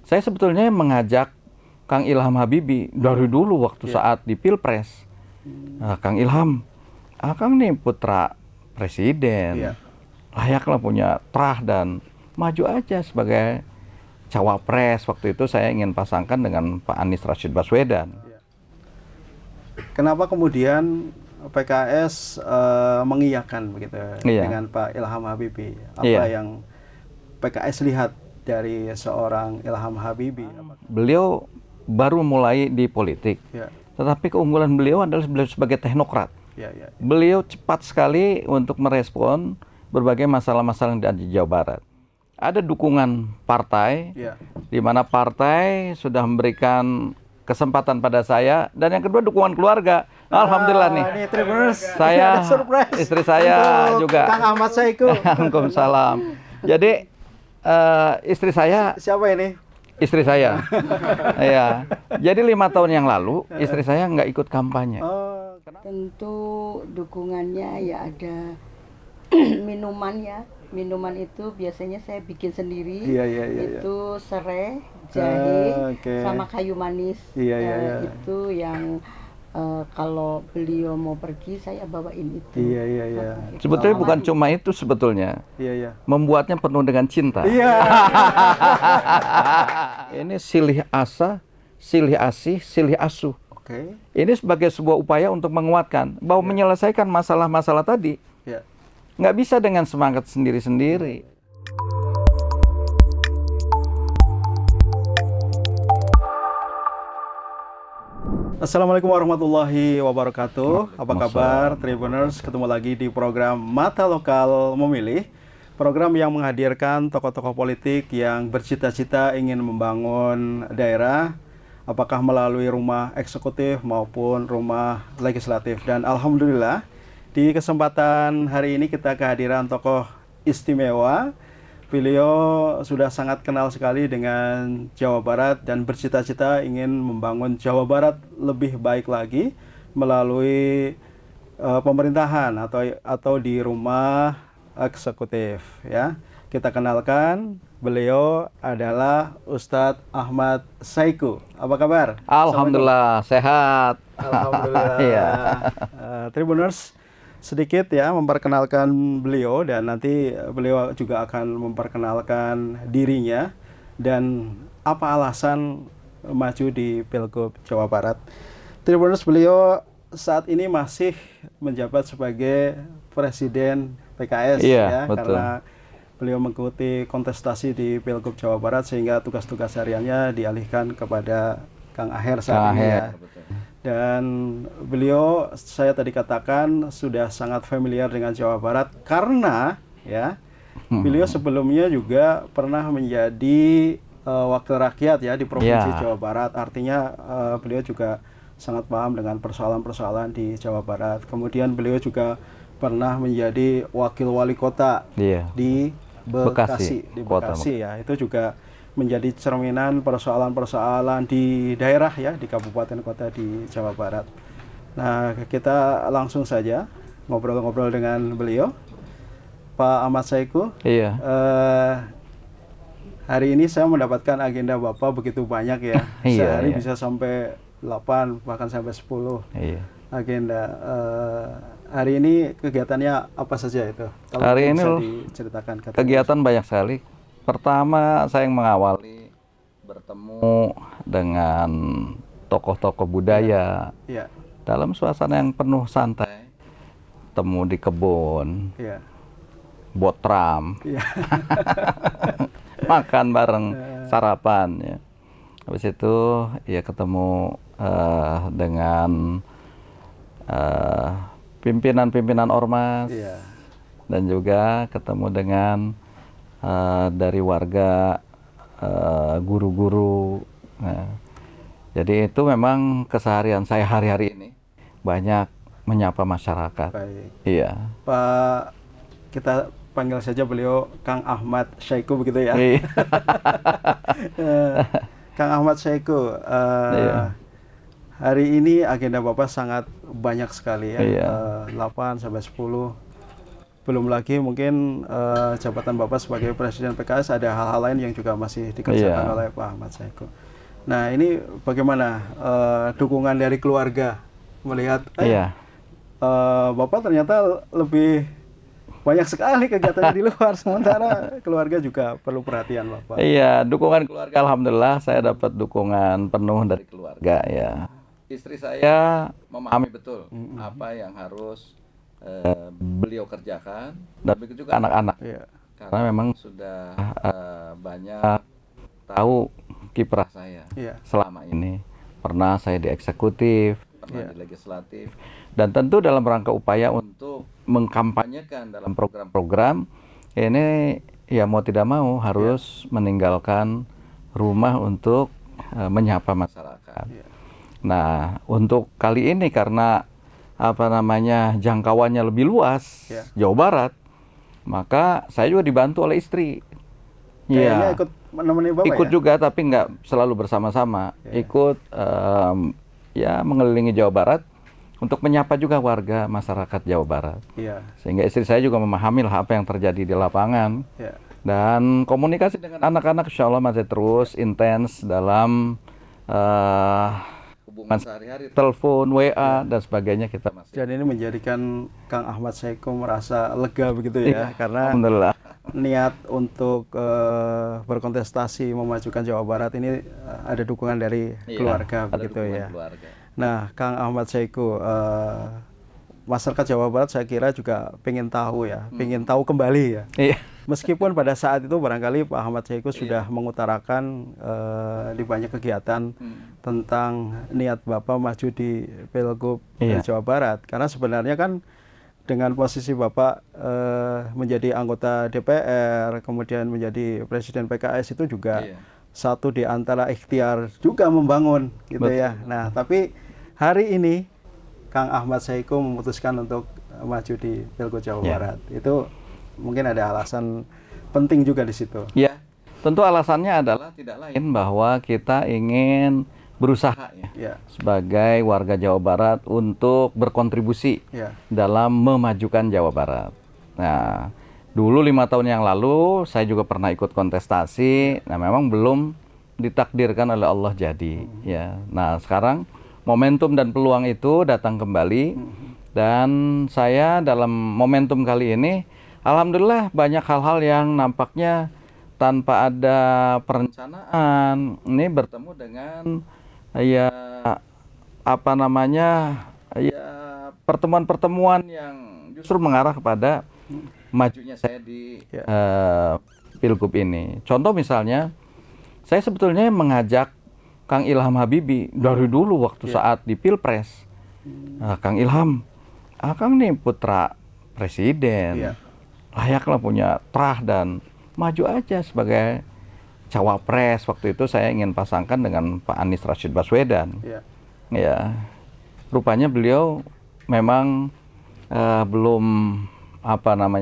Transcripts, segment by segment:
Saya sebetulnya mengajak Kang Ilham Habibie dari dulu waktu saat di Pilpres. Kang Ilham, Akang nih putra presiden, layaklah punya terah dan maju aja sebagai cawapres. Waktu itu saya ingin pasangkan dengan Pak Anies Rashid Baswedan. Kenapa kemudian PKS mengiyakan begitu dengan Pak Ilham Habibie? Apa yang PKS lihat dari seorang Ilham Habibie? Beliau baru mulai di politik, tetapi keunggulan beliau adalah beliau sebagai teknokrat. Beliau cepat sekali untuk merespon berbagai masalah-masalah yang ada di Jawa Barat. Ada dukungan partai, di mana partai sudah memberikan kesempatan pada saya, dan yang kedua dukungan keluarga. Alhamdulillah nih, saya, istri saya juga. Kang Ahmad Saiku. Waalaikumsalam. Jadi istri saya. Siapa ini? Istri saya. Ya. Jadi 5 tahun yang lalu istri saya nggak ikut kampanye. Tentu dukungannya ya ada minuman ya. Minuman itu biasanya saya bikin sendiri. Itu serai, jahe, sama kayu manis. Itu yang kalau beliau mau pergi saya bawain itu. Sebetulnya bukan cuma itu sebetulnya. Membuatnya penuh dengan cinta. Ini silih asa, silih asih, silih asuh. Ini sebagai sebuah upaya untuk menguatkan bahwa menyelesaikan masalah-masalah tadi nggak bisa dengan semangat sendiri-sendiri. Assalamualaikum warahmatullahi wabarakatuh. Apa kabar Tribuners? Ketemu lagi di program Mata Lokal Memilih. Program yang menghadirkan tokoh-tokoh politik yang bercita-cita ingin membangun daerah, apakah melalui rumah eksekutif maupun rumah legislatif. Dan alhamdulillah di kesempatan hari ini kita kehadiran tokoh istimewa. Beliau sudah sangat kenal sekali dengan Jawa Barat dan bercita-cita ingin membangun Jawa Barat lebih baik lagi melalui pemerintahan atau di rumah eksekutif ya. Kita kenalkan, beliau adalah Ustadz Ahmad Saiku. Apa kabar? Alhamdulillah sehat. Alhamdulillah. Tribuners, sedikit ya memperkenalkan beliau dan nanti beliau juga akan memperkenalkan dirinya dan apa alasan maju di Pilgub Jawa Barat. Tribuners, beliau saat ini masih menjabat sebagai Presiden PKS ya, betul. Karena beliau mengikuti kontestasi di Pilgub Jawa Barat sehingga tugas-tugas hariannya dialihkan kepada Kang Aher saat ini ya. Dan beliau, saya tadi katakan, sudah sangat familiar dengan Jawa Barat karena ya beliau sebelumnya juga pernah menjadi wakil rakyat ya di Provinsi Jawa Barat. Artinya beliau juga sangat paham dengan persoalan-persoalan di Jawa Barat. Kemudian beliau juga pernah menjadi wakil wali kota di Bekasi, ya. Itu juga menjadi cerminan persoalan-persoalan di daerah ya, di kabupaten kota di Jawa Barat. Nah, kita langsung saja ngobrol-ngobrol dengan beliau. Pak Ahmad Saiku. Hari ini saya mendapatkan agenda Bapak begitu banyak ya. Sehari bisa sampai 8 bahkan sampai 10 agenda. Hari ini kegiatannya apa saja itu? Kalau hari ini diceritakan kegiatan banyak sekali. Pertama, saya mengawali bertemu dengan tokoh-tokoh budaya dalam suasana yang penuh santai. Temu di kebun, botram, makan bareng, sarapan. Ya. Habis itu ya ketemu dengan pimpinan-pimpinan ormas dan juga ketemu dengan dari warga, guru-guru. Nah, jadi itu memang keseharian saya hari-hari ini, banyak menyapa masyarakat. Baik. Iya. Pak, kita panggil saja beliau Kang Ahmad Saiku begitu ya. Kang Ahmad Saiku, hari ini agenda Bapak sangat banyak sekali ya, 8 sampai 10. belum lagi mungkin jabatan Bapak sebagai Presiden PKS ada hal-hal lain yang juga masih dikerjakan oleh Pak Ahmad Saiku. Nah ini bagaimana dukungan dari keluarga melihat Bapak ternyata lebih banyak sekali kegiatannya di luar, sementara keluarga juga perlu perhatian Bapak. Iya, dukungan keluarga alhamdulillah saya dapat dukungan penuh dari keluarga ya. Istri saya memahami betul apa yang harus beliau kerjakan, dan begitu juga anak-anak. Karena memang sudah banyak tahu kiprah saya selama ini. Pernah saya di eksekutif, pernah di legislatif, dan tentu dalam rangka upaya untuk mengkampanyekan dalam program-program ini ya mau tidak mau harus meninggalkan rumah untuk menyapa masyarakat. Nah, untuk kali ini karena jangkauannya lebih luas, Jawa Barat, maka saya juga dibantu oleh istri. Kayaknya ikut menemani Bapak ikut juga, tapi nggak selalu bersama-sama. Ikut mengelilingi Jawa Barat untuk menyapa juga warga masyarakat Jawa Barat. Sehingga istri saya juga memahami lah apa yang terjadi di lapangan. Dan komunikasi dengan anak-anak insya Allah masih terus intens dalam hubungan sehari-hari, telepon, WA, dan sebagainya kita masih. Dan ini menjadikan Kang Ahmad Saiku merasa lega begitu ya, karena niat untuk berkontestasi memajukan Jawa Barat ini ada dukungan dari keluarga begitu ya. Nah, Kang Ahmad Saiku, masyarakat Jawa Barat saya kira juga pengen tahu ya, pengen tahu kembali ya. Meskipun pada saat itu barangkali Pak Ahmad Saiku sudah mengutarakan di banyak kegiatan tentang niat Bapak maju di Pilgub Jawa Barat. Karena sebenarnya kan dengan posisi Bapak menjadi anggota DPR, kemudian menjadi Presiden PKS itu juga satu di antara ikhtiar juga membangun gitu ya. Nah, tapi hari ini Kang Ahmad Saiku memutuskan untuk maju di Pilgub Jawa Barat. Itu mungkin ada alasan penting juga di situ. Ya, tentu alasannya adalah tidak lain bahwa kita ingin berusaha sebagai warga Jawa Barat untuk berkontribusi dalam memajukan Jawa Barat. Nah, dulu 5 tahun yang lalu saya juga pernah ikut kontestasi. Nah, memang belum ditakdirkan oleh Allah jadi. Nah, sekarang momentum dan peluang itu datang kembali, dan saya dalam momentum kali ini alhamdulillah banyak hal-hal yang nampaknya tanpa ada perencanaan ini bertemu dengan pertemuan-pertemuan yang justru mengarah kepada majunya saya di Pilgub ini. Contoh misalnya, saya sebetulnya mengajak Kang Ilham Habibie dari dulu waktu saat di Pilpres. Kang Ilham, Kang nih putra presiden, layaklah punya trah dan maju aja sebagai cawapres. Waktu itu saya ingin pasangkan dengan Pak Anies Rashid Baswedan. Rupanya beliau memang belum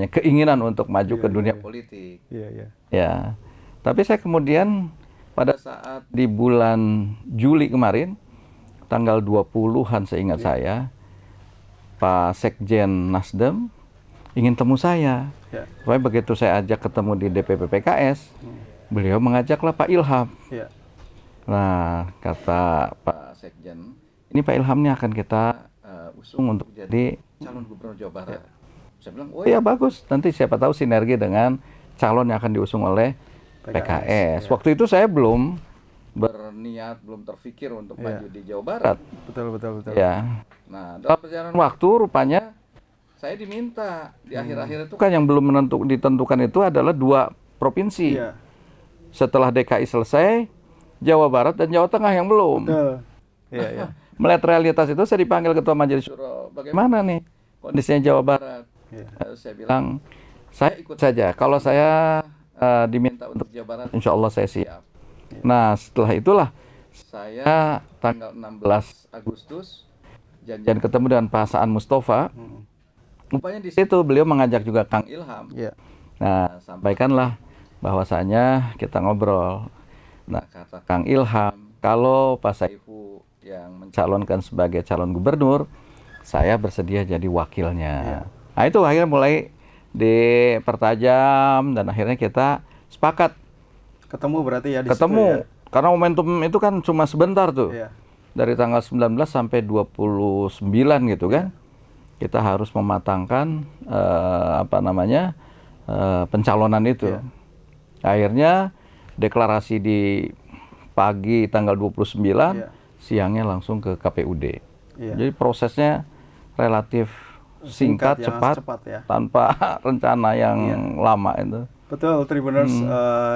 keinginan untuk maju ke dunia politik. Tapi saya kemudian pada saat di bulan Juli kemarin, tanggal 20-an seingat saya, Pak Sekjen Nasdem ingin temu saya. Supaya begitu saya ajak ketemu di DPP PKS, beliau mengajaklah Pak Ilham. Nah, kata Pak Sekjen, ini Pak Ilham ini akan kita usung untuk jadi calon gubernur Jawa Barat. Saya bilang, oh ya bagus, nanti siapa tahu sinergi dengan calon yang akan diusung oleh PKS. Waktu itu saya belum berniat, belum terfikir untuk maju di Jawa Barat. Betul. Nah, dalam perjalanan waktu rupanya saya diminta di akhir-akhir itu kan yang belum ditentukan itu adalah 2 provinsi. Setelah DKI selesai, Jawa Barat dan Jawa Tengah yang belum. Melihat realitas itu saya dipanggil Ketua Majelis Syuro. Bagaimana nih kondisinya Jawa Barat? Saya bilang, saya ikut saja. Kalau saya diminta untuk Jawa Barat, insya Allah saya siap. Nah, setelah itulah saya tanggal 16 Agustus janjian ketemu dengan Pak Saan Mustafa. Rupanya di situ beliau mengajak juga Kang Ilham. Nah, sampaikanlah bahwasanya kita ngobrol. Nah, kata Kang Ilham, kalau Pak Saifu yang mencalonkan sebagai calon gubernur, saya bersedia jadi wakilnya. Nah, itu akhirnya mulai dipertajam, dan akhirnya kita sepakat. Ketemu berarti ya di Ketemu, situ ya? Karena momentum itu kan cuma sebentar tuh. Iya. Dari tanggal 19 sampai 29 gitu kan. Kita harus mematangkan pencalonan itu. Iya. Akhirnya deklarasi di pagi tanggal 29, siangnya langsung ke KPUD. Iya. Jadi prosesnya relatif singkat, cepat ya. Tanpa rencana yang lama itu. Betul, Tribuners,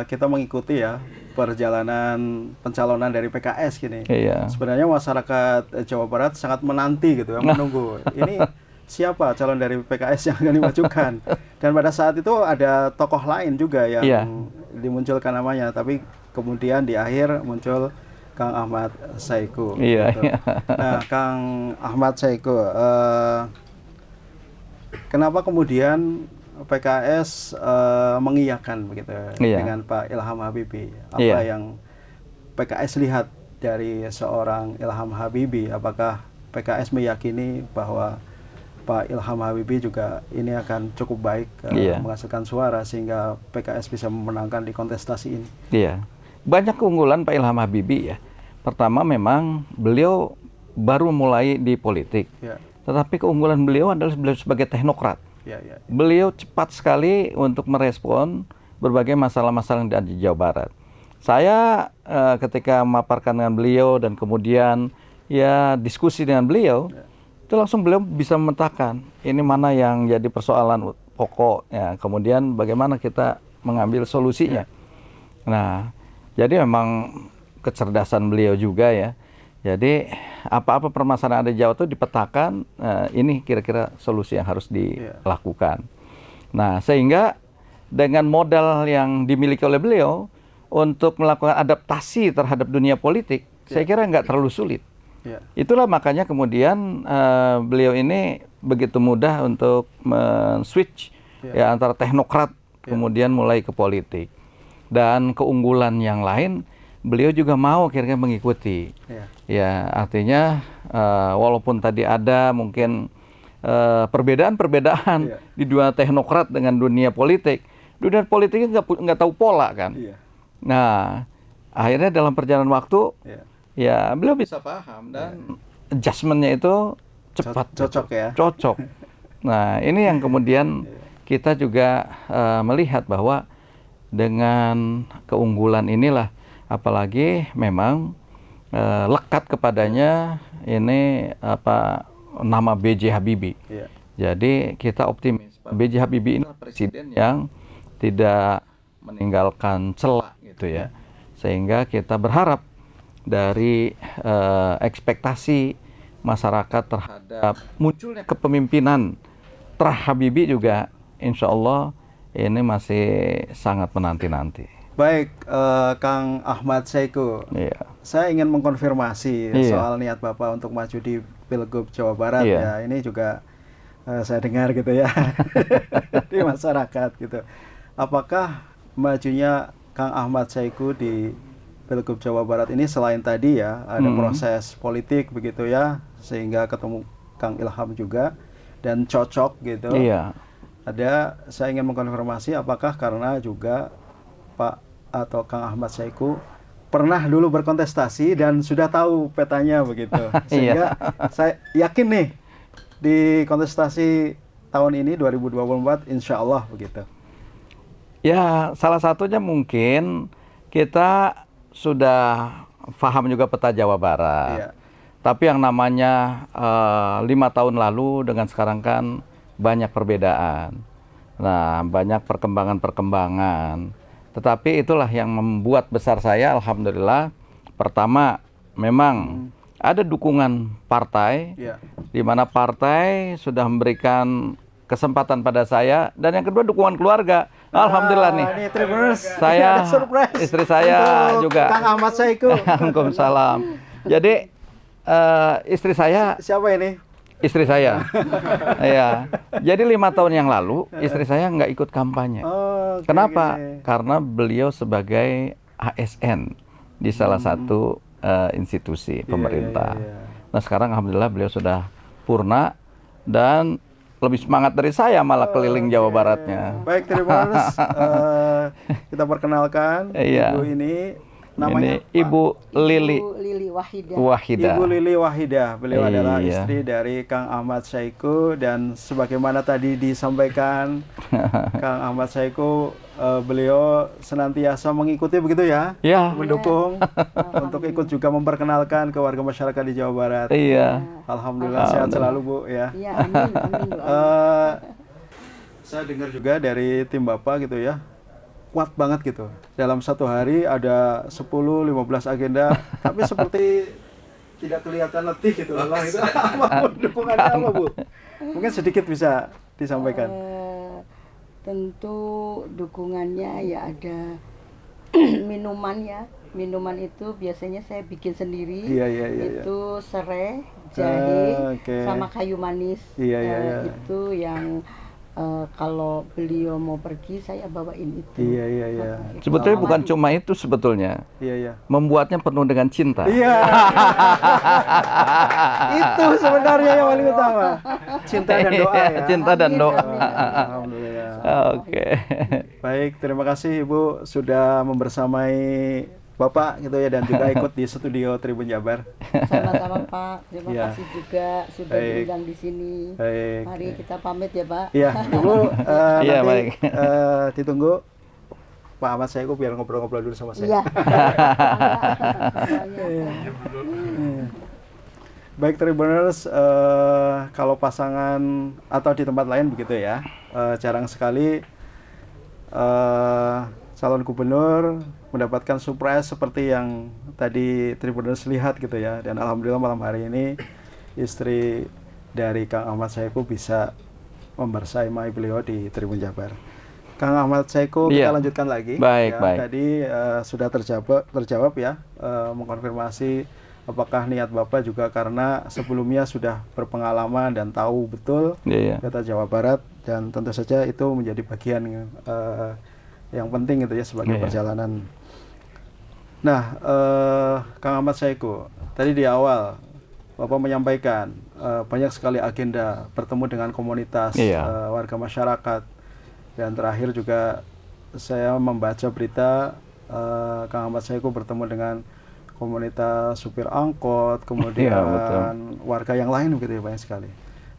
kita mengikuti ya perjalanan pencalonan dari PKS gini. Iya. Sebenarnya masyarakat Jawa Barat sangat menanti gitu ya, menunggu. Ini siapa calon dari PKS yang akan dimajukan? Dan pada saat itu ada tokoh lain juga yang dimunculkan namanya, tapi kemudian di akhir muncul Kang Ahmad Saiku. Iya. Gitu. Nah, Kang Ahmad Saiku, kenapa kemudian PKS mengiyakan begitu dengan Pak Ilham Habibie? Apa yang PKS lihat dari seorang Ilham Habibie? Apakah PKS meyakini bahwa Pak Ilham Habibie juga ini akan cukup baik menghasilkan suara sehingga PKS bisa memenangkan di kontestasi ini? Iya, banyak keunggulan Pak Ilham Habibie ya. Pertama, memang beliau baru mulai di politik, tetapi keunggulan beliau adalah beliau sebagai teknokrat. Beliau cepat sekali untuk merespon berbagai masalah-masalah yang ada di Jawa Barat. Saya ketika memaparkan dengan beliau dan kemudian diskusi dengan beliau, itu langsung beliau bisa memetakan ini mana yang jadi persoalan pokok, kemudian bagaimana kita mengambil solusinya. Nah, jadi memang kecerdasan beliau juga ya. Jadi apa-apa permasalahan ada di Jawa itu dipetakan, ini kira-kira solusi yang harus dilakukan. Nah, sehingga dengan modal yang dimiliki oleh beliau untuk melakukan adaptasi terhadap dunia politik, saya kira nggak terlalu sulit. Itulah makanya kemudian beliau ini begitu mudah untuk men-switch antara teknokrat kemudian mulai ke politik. Dan keunggulan yang lain, beliau juga mau kira-kira mengikuti. Ya, artinya walaupun tadi ada mungkin perbedaan-perbedaan di dunia teknokrat dengan dunia politik nggak tahu pola kan. Nah, akhirnya dalam perjalanan waktu, beliau bisa paham dan adjustment-nya itu cepat, cocok. Nah, ini yang kemudian kita juga melihat bahwa dengan keunggulan inilah, apalagi memang lekat kepadanya ini nama B.J. Habibie. Jadi kita optimis B.J. Habibie ini presiden yang tidak meninggalkan celah gitu ya. Sehingga kita berharap dari ekspektasi masyarakat terhadap munculnya kepemimpinan terah Habibie juga insya Allah ini masih sangat menanti-nanti. Baik, Kang Ahmad Saiku, saya ingin mengkonfirmasi soal niat Bapak untuk maju di Pilgub Jawa Barat ya. Ini juga saya dengar gitu ya di masyarakat gitu. Apakah majunya Kang Ahmad Saiku di Pilgub Jawa Barat ini selain tadi ya ada proses politik begitu ya, sehingga ketemu Kang Ilham juga dan cocok gitu. Saya ingin mengkonfirmasi apakah karena juga Pak atau Kang Ahmad Saiku pernah dulu berkontestasi dan sudah tahu petanya begitu. Sehingga saya yakin nih di kontestasi tahun ini 2024 insya Allah begitu. Ya, salah satunya mungkin kita sudah paham juga peta Jawa Barat. Tapi yang namanya 5 tahun lalu dengan sekarang kan banyak perbedaan. Nah, banyak perkembangan-perkembangan. Tetapi itulah yang membuat besar saya, alhamdulillah. Pertama, memang ada dukungan partai, di mana partai sudah memberikan kesempatan pada saya, dan yang kedua dukungan keluarga. Alhamdulillah nih. Saya, istri saya juga. Kang Ahmad Saiku. Waalaikumsalam. Jadi istri saya. Siapa ini? Istri saya. Ya. Jadi 5 tahun yang lalu istri saya nggak ikut kampanye. Kenapa? Karena beliau sebagai ASN di salah satu institusi pemerintah. Nah, sekarang alhamdulillah beliau sudah purna dan lebih semangat dari saya malah keliling Jawa Baratnya. Baik, Tribuners, kita perkenalkan Ibu ini. Namanya Ibu Lili Wahidah. Ibu Lili Wahidah. Beliau adalah istri dari Kang Ahmad Saiku, dan sebagaimana tadi disampaikan Kang Ahmad Saiku, beliau senantiasa mengikuti begitu ya, mendukung untuk ikut juga memperkenalkan ke warga masyarakat di Jawa Barat. Alhamdulillah sehat selalu Bu ya. Amin. Saya dengar juga dari tim Bapak gitu ya, kuat banget gitu. Dalam satu hari ada 10-15 agenda, tapi seperti tidak kelihatan letih gitu. Itu apa dukungannya apa Bu? Mungkin sedikit bisa disampaikan. Tentu dukungannya ya ada minuman ya. Minuman itu biasanya saya bikin sendiri. Itu serai, jahe, sama kayu manis. Itu yang kalau beliau mau pergi saya bawain itu. Sebetulnya bukan cuma itu sebetulnya. Membuatnya penuh dengan cinta. Itu sebenarnya yang paling utama. Cinta dan doa ya. Cinta dan doa. Alhamdulillah. Oke. Baik, terima kasih Ibu sudah membersamai Bapak gitu ya, dan juga ikut di studio Tribun Jabar. Sama-sama Pak, terima kasih juga sudah diundang di sini. Mari kita pamit ya Pak. Ibu, nanti ditunggu Pak Ahmad Saiku biar ngobrol-ngobrol dulu sama saya. Baik Tribuners, kalau pasangan atau di tempat lain begitu ya, jarang sekali calon gubernur mendapatkan surprise seperti yang tadi Tribuners lihat gitu ya. Dan alhamdulillah malam hari ini istri dari Kang Ahmad Saiku bisa membersamai beliau di Tribun Jabar. Kang Ahmad Saiku, kita lanjutkan lagi. Baik. Tadi sudah terjawab ya, mengkonfirmasi apakah niat Bapak juga karena sebelumnya sudah berpengalaman dan tahu betul peta Jawa Barat, dan tentu saja itu menjadi bagian yang penting gitu ya sebagai perjalanan. Nah, Kang Ahmad Saiku, tadi di awal Bapak menyampaikan banyak sekali agenda bertemu dengan komunitas warga masyarakat, dan terakhir juga saya membaca berita Kang Ahmad Saiku bertemu dengan komunitas supir angkot, kemudian warga yang lain begitu ya, banyak sekali.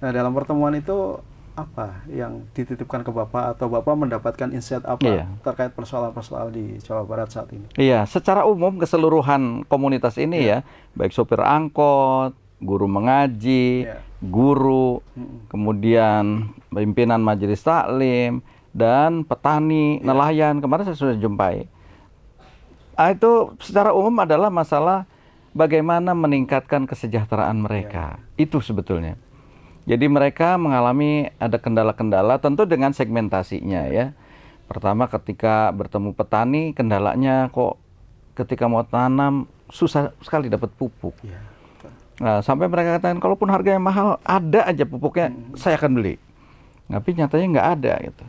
Nah, dalam pertemuan itu apa yang dititipkan ke Bapak, atau Bapak mendapatkan insight apa terkait persoalan-persoalan di Jawa Barat saat ini? Secara umum keseluruhan komunitas ini ya, baik sopir angkot, guru mengaji, guru, kemudian pimpinan majelis taklim, dan petani, nelayan, kemarin saya sudah jumpai. Itu secara umum adalah masalah bagaimana meningkatkan kesejahteraan mereka. Itu sebetulnya. Jadi mereka mengalami ada kendala-kendala tentu dengan segmentasinya ya. Pertama ketika bertemu petani, kendalanya kok ketika mau tanam susah sekali dapat pupuk. Nah, sampai mereka katakan kalaupun harganya mahal, ada aja pupuknya, saya akan beli. Tapi nyatanya nggak ada gitu.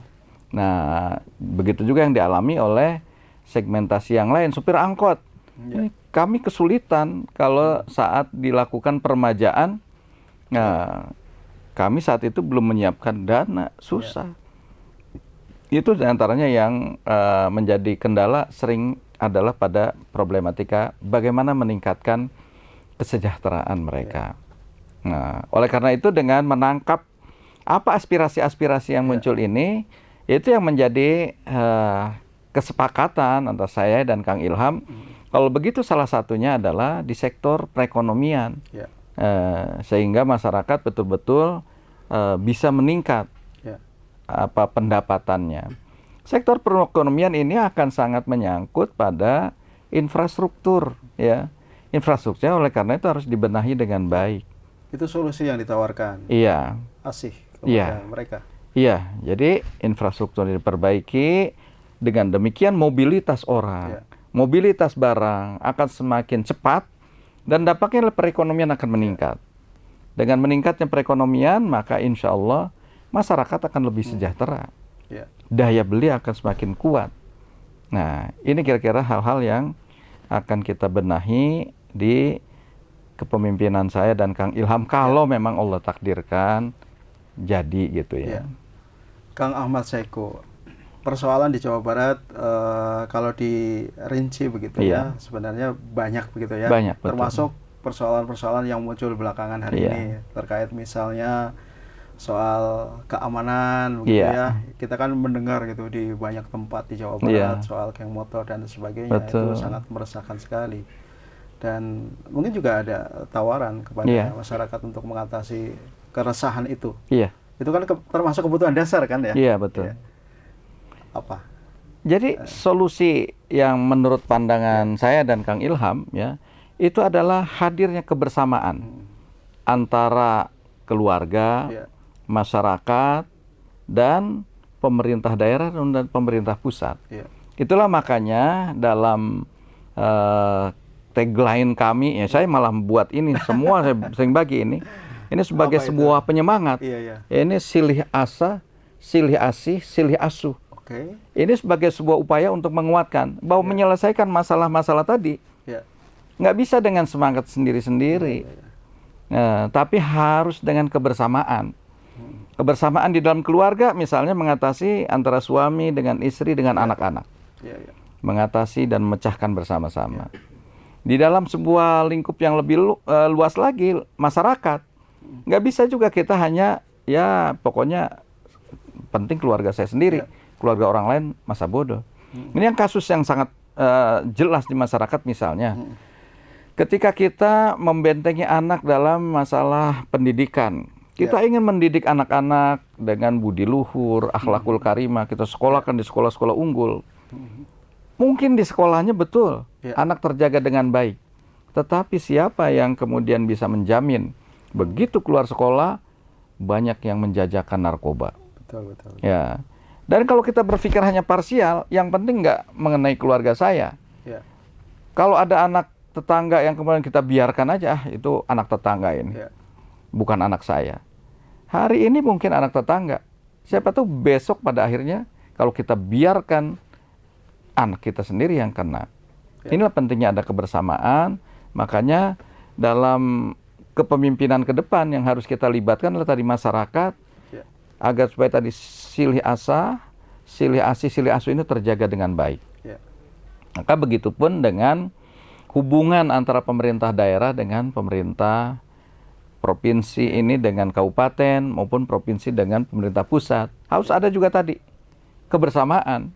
Nah, begitu juga yang dialami oleh segmentasi yang lain, supir angkot. Ini kami kesulitan kalau saat dilakukan permajaan. Nah, kami saat itu belum menyiapkan dana, susah. Itu diantaranya yang menjadi kendala sering adalah pada problematika bagaimana meningkatkan kesejahteraan mereka. Nah, oleh karena itu dengan menangkap apa aspirasi-aspirasi yang muncul ini, itu yang menjadi kesepakatan antara saya dan Kang Ilham. Kalau begitu salah satunya adalah di sektor perekonomian. Sehingga masyarakat betul-betul bisa meningkat pendapatannya. Sektor perekonomian ini akan sangat menyangkut pada infrastruktur ya. Infrastrukturnya oleh karena itu harus dibenahi dengan baik. Itu solusi yang ditawarkan. Asih kepada mereka. Jadi infrastruktur diperbaiki, dengan demikian mobilitas orang, mobilitas barang akan semakin cepat, dan dampaknya perekonomian akan meningkat. Dengan meningkatnya perekonomian, maka insya Allah masyarakat akan lebih sejahtera. Daya beli akan semakin kuat. Nah, ini kira-kira hal-hal yang akan kita benahi di kepemimpinan saya dan Kang Ilham, kalau memang Allah takdirkan jadi gitu ya. Kang Ahmad Saiku, persoalan di Jawa Barat kalau dirinci begitu ya, sebenarnya banyak begitu ya. Banyak, termasuk persoalan-persoalan yang muncul belakangan hari ini terkait misalnya soal keamanan begitu ya. Kita kan mendengar gitu di banyak tempat di Jawa Barat soal geng motor dan sebagainya. Itu sangat meresahkan sekali. Dan mungkin juga ada tawaran kepada masyarakat untuk mengatasi keresahan itu. Itu kan termasuk kebutuhan dasar kan ya? Iya, betul. Apa? Jadi solusi yang menurut pandangan saya dan Kang Ilham ya, itu adalah hadirnya kebersamaan antara keluarga, masyarakat, dan pemerintah daerah dan pemerintah pusat. Itulah makanya dalam tagline kami, ya saya malah membuat ini semua, saya sering bagi ini sebagai sebuah penyemangat. Ini silih asa, silih asih, silih asuh. Ini sebagai sebuah upaya untuk menguatkan bahwa menyelesaikan masalah-masalah tadi nggak bisa dengan semangat sendiri-sendiri, tapi harus dengan kebersamaan. Kebersamaan di dalam keluarga, misalnya mengatasi antara suami dengan istri dengan anak-anak, mengatasi dan memecahkan bersama-sama. Di dalam sebuah lingkup yang lebih luas lagi, masyarakat, nggak bisa juga kita hanya ya pokoknya penting keluarga saya sendiri, keluarga orang lain masa bodoh. Ini yang kasus yang sangat jelas di masyarakat misalnya. Ketika kita membentengi anak dalam masalah pendidikan, kita ingin mendidik anak-anak dengan budi luhur, akhlakul karimah, kita sekolahkan di sekolah-sekolah unggul. Mungkin di sekolahnya betul, anak terjaga dengan baik. Tetapi siapa yang kemudian bisa menjamin begitu keluar sekolah banyak yang menjajakan narkoba? Betul. Ya. Dan kalau kita berpikir hanya parsial, yang penting nggak mengenai keluarga saya. Kalau ada anak tetangga yang kemudian kita biarkan aja, itu anak tetangga ini, bukan anak saya. Hari ini mungkin anak tetangga. Siapa tahu besok pada akhirnya kalau kita biarkan anak kita sendiri yang kena. Inilah pentingnya ada kebersamaan. Makanya dalam kepemimpinan ke depan yang harus kita libatkan adalah tadi masyarakat, agar supaya tadi silih asa, silih asih, silih asuh ini terjaga dengan baik. Maka begitupun dengan hubungan antara pemerintah daerah dengan pemerintah provinsi ini dengan kabupaten maupun provinsi dengan pemerintah pusat. Harus ada juga tadi kebersamaan.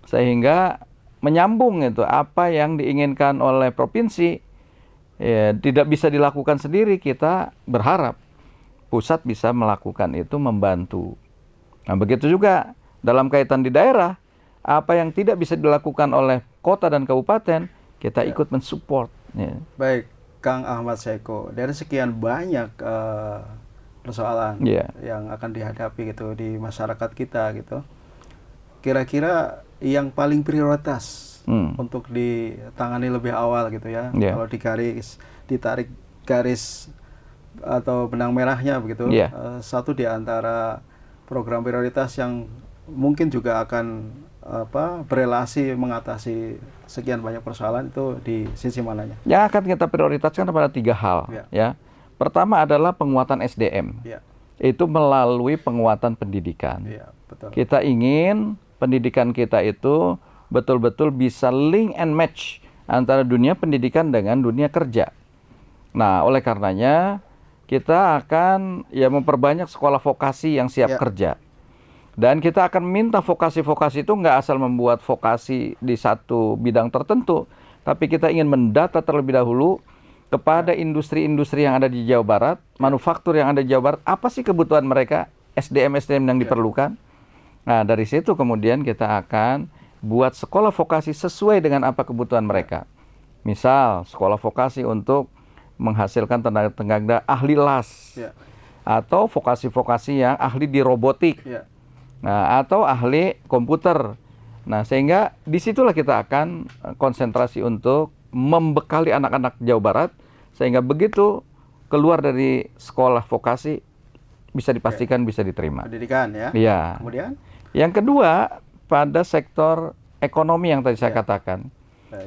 Sehingga menyambung itu apa yang diinginkan oleh provinsi tidak bisa dilakukan sendiri, kita berharap pusat bisa melakukan itu, membantu. Nah, begitu juga dalam kaitan di daerah, apa yang tidak bisa dilakukan oleh kota dan kabupaten, kita ikut mensupport. Baik, Kang Ahmad Saiku, dari sekian banyak persoalan yang akan dihadapi gitu di masyarakat kita gitu, kira-kira yang paling prioritas untuk ditangani lebih awal gitu ya, kalau ditarik garis atau benang merahnya begitu, satu di antara program prioritas yang mungkin juga akan berelasi mengatasi sekian banyak persoalan itu di sisi mananya? Yang akan kita prioritaskan pada 3 hal. Pertama adalah penguatan SDM. Itu melalui penguatan pendidikan. Betul. Kita ingin pendidikan kita itu betul-betul bisa link and match antara dunia pendidikan dengan dunia kerja. Nah, oleh karenanya kita akan memperbanyak sekolah vokasi yang siap kerja. Dan kita akan minta vokasi-vokasi itu nggak asal membuat vokasi di satu bidang tertentu, tapi kita ingin mendata terlebih dahulu kepada industri-industri yang ada di Jawa Barat, manufaktur yang ada di Jawa Barat, apa sih kebutuhan mereka, SDM-SDM yang diperlukan. Nah, dari situ kemudian kita akan buat sekolah vokasi sesuai dengan apa kebutuhan mereka. Misal, sekolah vokasi untuk menghasilkan tenaga ahli las, atau vokasi-vokasi yang ahli di robotik. Nah, atau ahli komputer. Nah, sehingga disitulah kita akan konsentrasi untuk membekali anak-anak Jawa Barat, sehingga begitu keluar dari sekolah vokasi bisa dipastikan bisa diterima. Pendidikan ya. Iya. Kemudian? Yang kedua, pada sektor ekonomi yang tadi saya katakan,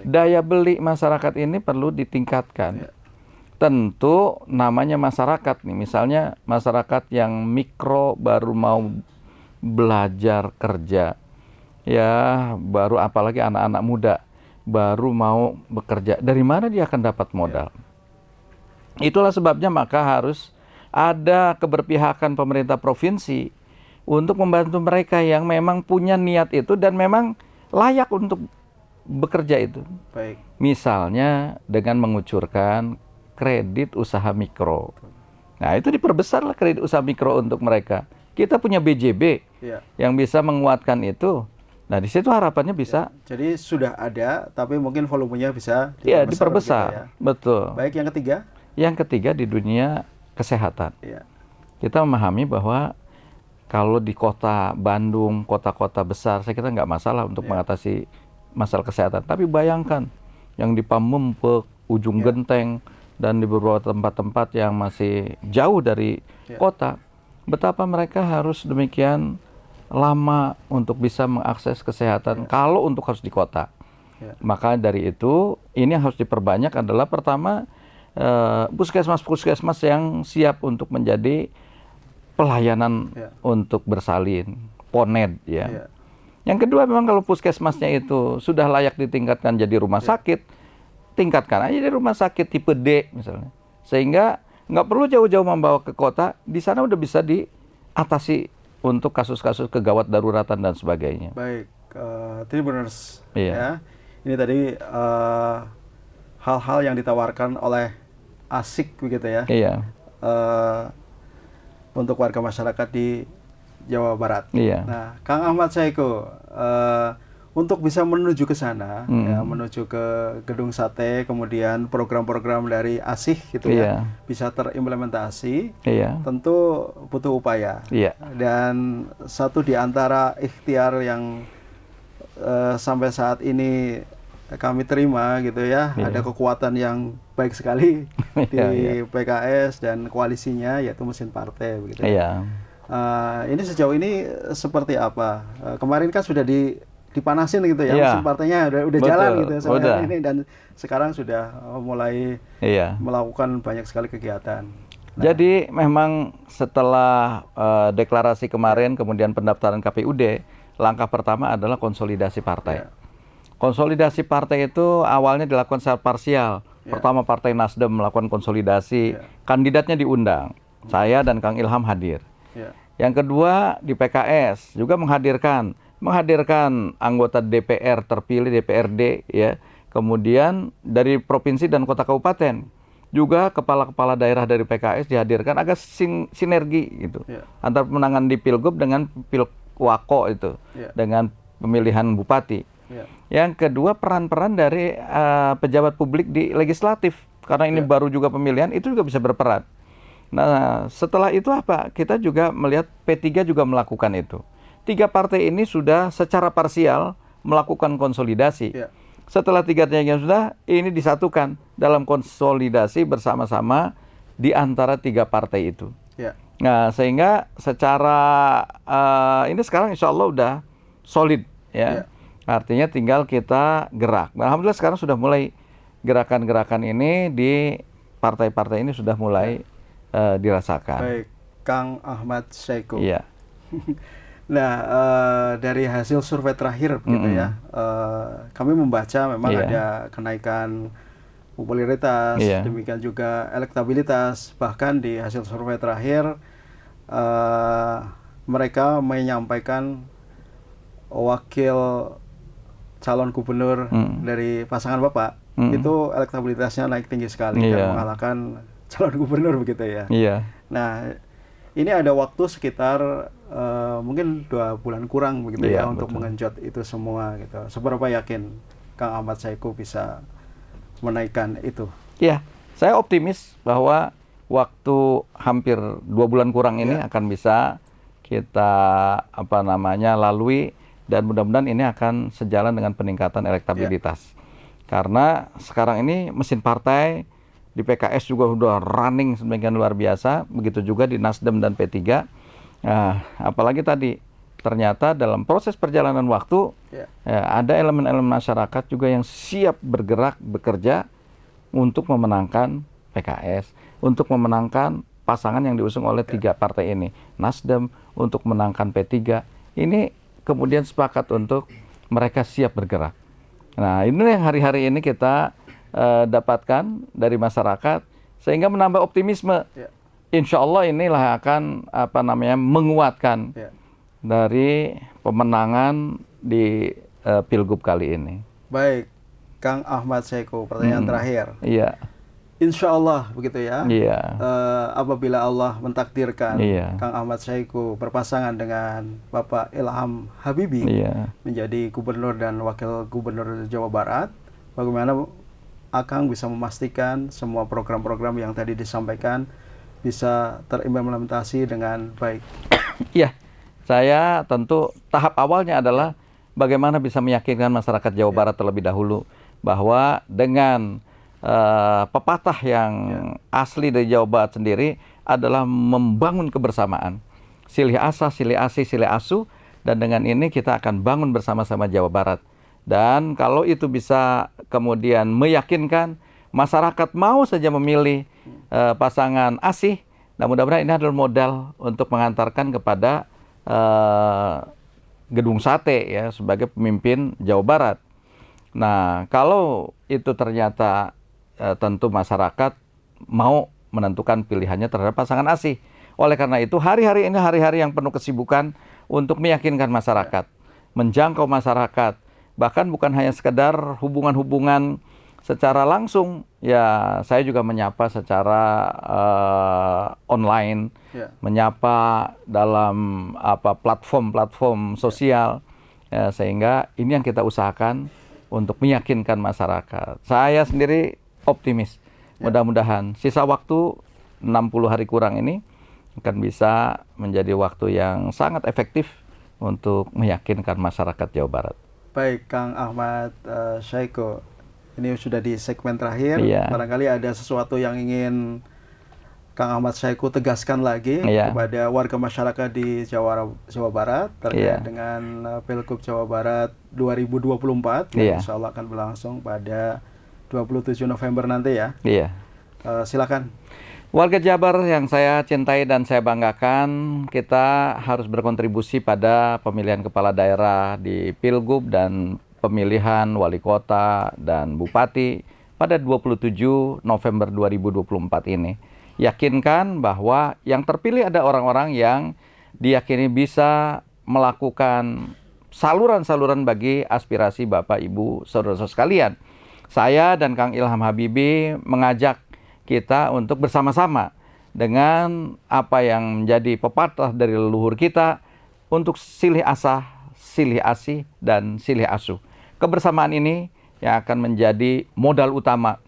daya beli masyarakat ini perlu ditingkatkan. tentu namanya masyarakat nih, misalnya masyarakat yang mikro baru mau belajar kerja, ya baru apalagi anak-anak muda baru mau bekerja, dari mana dia akan dapat modal? Itulah sebabnya maka harus ada keberpihakan pemerintah provinsi untuk membantu mereka yang memang punya niat itu dan memang layak untuk bekerja itu. Baik. Misalnya dengan mengucurkan kredit usaha mikro. Nah, itu diperbesarlah kredit usaha mikro untuk mereka. Kita punya BJB yang bisa menguatkan itu. Nah, di situ harapannya bisa. Jadi sudah ada, tapi mungkin volumenya bisa diperbesar. Ya. Betul. Baik, yang ketiga? Yang ketiga di dunia kesehatan. Kita memahami bahwa kalau di kota Bandung, kota-kota besar, saya kira nggak masalah untuk mengatasi masalah kesehatan. Tapi bayangkan yang di Pamempek, Ujung Genteng, dan di beberapa tempat-tempat yang masih jauh dari kota, betapa mereka harus demikian lama untuk bisa mengakses kesehatan kalau untuk harus di kota. Maka dari itu, ini yang harus diperbanyak adalah pertama, puskesmas-puskesmas yang siap untuk menjadi pelayanan untuk bersalin, PONED ya. Yang kedua, memang kalau puskesmasnya itu sudah layak ditingkatkan jadi rumah sakit, tingkatkan aja di rumah sakit tipe D misalnya, sehingga nggak perlu jauh-jauh membawa ke kota, di sana udah bisa diatasi untuk kasus-kasus kegawat daruratan dan sebagainya. Baik, Tribuners, ya, ini tadi hal-hal yang ditawarkan oleh ASIK begitu ya, untuk warga masyarakat di Jawa Barat. Nah, Kang Ahmad Saiku, untuk bisa menuju ke sana, ya, menuju ke Gedung Sate, kemudian program-program dari ASIH gitu ya, bisa terimplementasi, tentu butuh upaya. Dan satu di antara ikhtiar yang sampai saat ini kami terima gitu ya, ada kekuatan yang baik sekali di PKS dan koalisinya, yaitu mesin partai begitu. Ini sejauh ini seperti apa? Kemarin kan sudah dipanasin gitu ya, mesin partainya udah jalan gitu sampai ini, dan sekarang sudah mulai melakukan banyak sekali kegiatan. Jadi memang setelah deklarasi kemarin, kemudian pendaftaran KPUD, langkah pertama adalah konsolidasi partai. Konsolidasi partai itu awalnya dilakukan secara parsial. Pertama Partai Nasdem melakukan konsolidasi, kandidatnya diundang, saya dan Kang Ilham hadir. Yang kedua di PKS juga menghadirkan anggota DPR terpilih, DPRD ya, kemudian dari provinsi dan kota kabupaten juga kepala-kepala daerah dari PKS dihadirkan agar sinergi gitu antara pemenangan di Pilgub dengan Pilwako itu dengan pemilihan bupati. Yang kedua peran-peran dari pejabat publik di legislatif, karena ini baru juga pemilihan, itu juga bisa berperan. Nah, setelah itu apa? Kita juga melihat P3 juga melakukan itu. 3 partai ini sudah secara parsial melakukan konsolidasi. Setelah 3-nya sudah, ini disatukan dalam konsolidasi bersama-sama di antara 3 partai itu. Nah, sehingga secara ini sekarang insya Allah udah solid ya. Artinya tinggal kita gerak. Nah, alhamdulillah sekarang sudah mulai gerakan-gerakan ini di partai-partai ini sudah mulai dirasakan. Baik, Kang Ahmad Saiku. Nah, dari hasil survei terakhir gitu ya, kami membaca memang ada kenaikan popularitas, demikian juga elektabilitas. Bahkan di hasil survei terakhir, mereka menyampaikan wakil calon gubernur dari pasangan Bapak itu elektabilitasnya naik tinggi sekali dan mengalahkan calon gubernur begitu ya. Nah, ini ada waktu sekitar mungkin 2 bulan kurang begitu ya untuk mengenjot itu semua gitu. Seberapa yakin Kang Ahmad Saiku bisa menaikkan itu? Ya, saya optimis bahwa waktu hampir 2 bulan kurang ini akan bisa kita lalui, dan mudah-mudahan ini akan sejalan dengan peningkatan elektabilitas. Karena sekarang ini mesin partai di PKS juga sudah running sedemikian luar biasa, begitu juga di Nasdem dan P3. Nah, apalagi tadi ternyata dalam proses perjalanan waktu ada elemen-elemen masyarakat juga yang siap bergerak bekerja untuk memenangkan PKS untuk memenangkan pasangan yang diusung oleh 3 partai ini. Nasdem untuk menangkan P3. Ini kemudian sepakat untuk mereka siap bergerak. Nah, ini yang hari-hari ini kita dapatkan dari masyarakat sehingga menambah optimisme. Insya Allah inilah akan menguatkan dari pemenangan di Pilgub kali ini. Baik, Kang Ahmad Syahiku, pertanyaan terakhir. Iya. Insya Allah begitu ya. Iya. Apabila Allah mentakdirkan Kang Ahmad Syahiku berpasangan dengan Bapak Ilham Habibie menjadi Gubernur dan Wakil Gubernur Jawa Barat, bagaimana Akang bisa memastikan semua program-program yang tadi disampaikan bisa terimplementasi dengan baik? Iya, saya tentu tahap awalnya adalah bagaimana bisa meyakinkan masyarakat Jawa Barat terlebih dahulu bahwa dengan pepatah yang asli dari Jawa Barat sendiri adalah membangun kebersamaan. Silih asa, silih asih, silih asuh, dan dengan ini kita akan bangun bersama-sama Jawa Barat. Dan kalau itu bisa kemudian meyakinkan masyarakat mau saja memilih pasangan asih, nah mudah-mudahan ini adalah modal untuk mengantarkan kepada Gedung Sate ya sebagai pemimpin Jawa Barat. Nah, kalau itu ternyata tentu masyarakat mau menentukan pilihannya terhadap pasangan asih. Oleh karena itu, hari-hari ini hari-hari yang penuh kesibukan untuk meyakinkan masyarakat, menjangkau masyarakat, bahkan bukan hanya sekedar hubungan-hubungan secara langsung, ya saya juga menyapa secara online, menyapa dalam platform-platform sosial, ya, sehingga ini yang kita usahakan untuk meyakinkan masyarakat. Saya sendiri optimis, mudah-mudahan sisa waktu 60 hari kurang ini akan bisa menjadi waktu yang sangat efektif untuk meyakinkan masyarakat Jawa Barat. Baik, Kang Ahmad Syahiku, ini sudah di segmen terakhir. Barangkali ada sesuatu yang ingin Kang Ahmad Syahiku tegaskan lagi kepada warga masyarakat di Jawa Barat terkait dengan Pilgub Jawa Barat 2024 yang insya Allah akan berlangsung pada 27 November nanti ya. Silakan. Warga Jabar yang saya cintai dan saya banggakan, kita harus berkontribusi pada pemilihan kepala daerah di Pilgub dan pemilihan wali kota dan bupati pada 27 November 2024 ini. Yakinkan bahwa yang terpilih ada orang-orang yang diyakini bisa melakukan saluran-saluran bagi aspirasi Bapak, Ibu, saudara-saudara sekalian. Saya dan Kang Ilham Habibie mengajak kita untuk bersama-sama dengan apa yang menjadi pepatah dari leluhur kita untuk silih asah, silih asih, dan silih asuh. Kebersamaan ini yang akan menjadi modal utama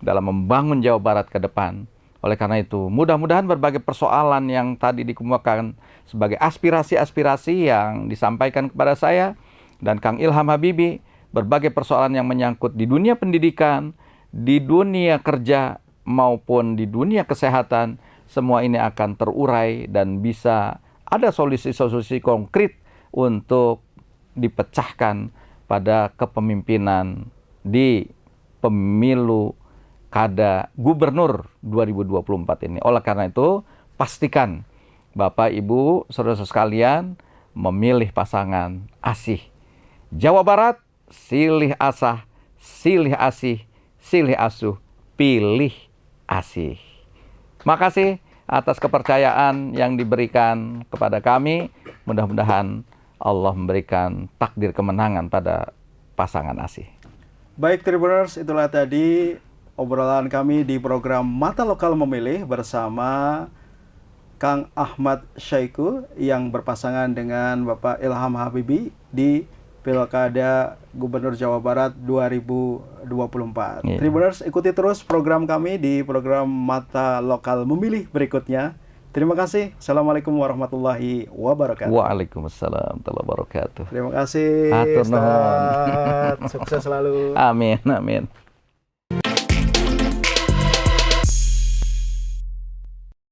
dalam membangun Jawa Barat ke depan. Oleh karena itu, mudah-mudahan berbagai persoalan yang tadi dikemukakan sebagai aspirasi-aspirasi yang disampaikan kepada saya dan Kang Ilham Habibie, berbagai persoalan yang menyangkut di dunia pendidikan, di dunia kerja, maupun di dunia kesehatan, semua ini akan terurai dan bisa ada solusi-solusi konkret untuk dipecahkan pada kepemimpinan di pemilu kada Gubernur 2024 ini. Oleh karena itu, pastikan Bapak, Ibu, saudara-saudara sekalian memilih pasangan asih. Jawa Barat, silih asah, silih asih, silih asuh, pilih asih. Makasih atas kepercayaan yang diberikan kepada kami. Mudah-mudahan Allah memberikan takdir kemenangan pada pasangan asih. Baik, Tribuners, itulah tadi obrolan kami di program Mata Lokal Memilih bersama Kang Ahmad Syahiku yang berpasangan dengan Bapak Ilham Habibie di Pilkada Gubernur Jawa Barat 2024. Tribuners, ikuti terus program kami di program Mata Lokal Memilih berikutnya. Terima kasih. Assalamualaikum warahmatullahi wabarakatuh. Waalaikumsalam warahmatullahi wabarakatuh. Terima kasih. Atur nuhun. Sukses selalu. Amin, amin.